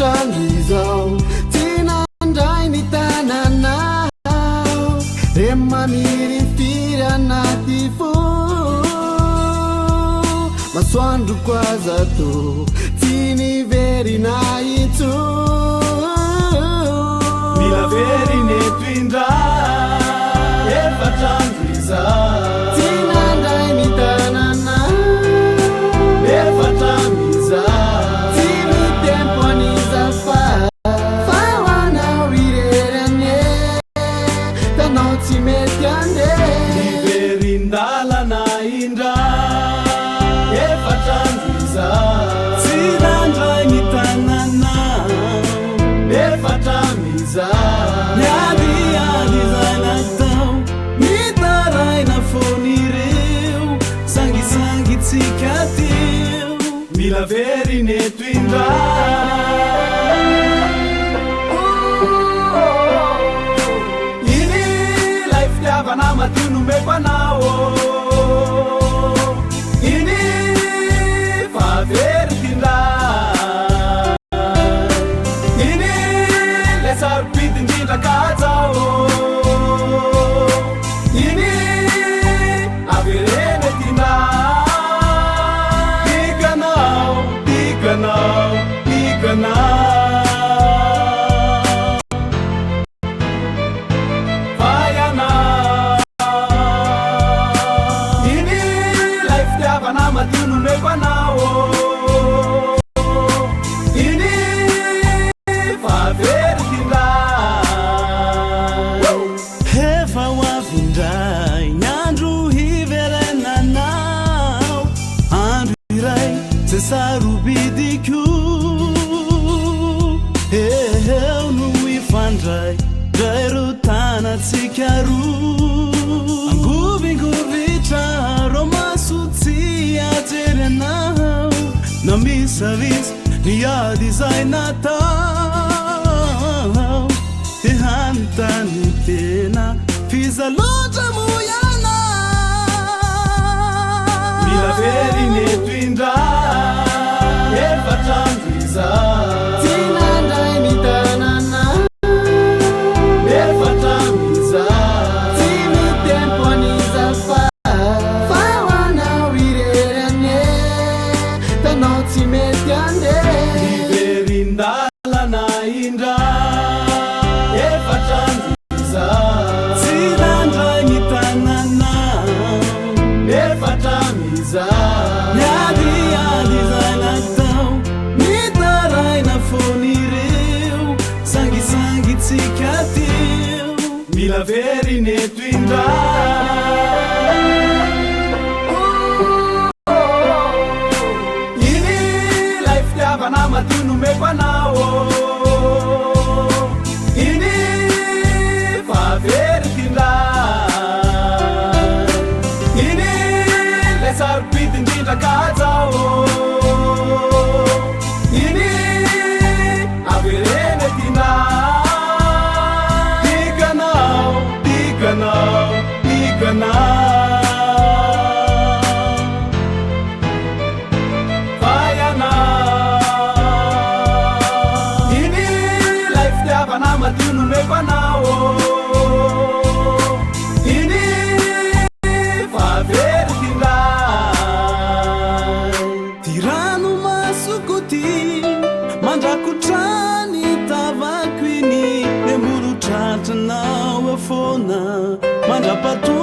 efatran'izao tinandray ny tananao re maniry firy anaty fo masoandroko azato tiniverina itso mila veriny eto indray efatran'izao tinandray ny tananao efatran'izao tiny tempo anizafa fa hoanao irerane tanao tsy mety ande iverindalana indray efatran'izao tinandray ny tananao efatran'izao miadiady zay natao mitaraina fonireo sangisangytsika teo mila veriny eto indray ini lay fitiavana madio nomeko anao ini favery tindray ini le saropidindrindra kajao ini avereny tindray ikanao ikanao ikanao vayanao ini lay fitiavana madio nomeko anao ini favery tindray efa hoavindray andro hiverenanao andro iray ze sarobidiko eo no ifandray dray ro tanatsika roa angovingovitra ro maso tsy ajery anao na misavitsy niady zay natao ihanontany tena fizaloatra moiana mila veriny eto indray efatran'izao tinandray ny tananao efatran'izao tiny tempo anizafa fa hoanao irerane tanao tsy mety ande iverindalana indray efatran'izao tinandray ny tananao efatran'izao miadiady zay natao mitaraina fonireo sangisangytsika teo mila veriny eto indray ini lay fitiavana madio nomeko anao ini favery tindray ini le saropidindrindra kajao ini avereny tindray ikanao ikanao ikanao vayanao ini lay fitiavana madio nomeko anao ini favery tindray tirano masokoty mandrakotrany tavako iny embolo tratranao afona mandrapato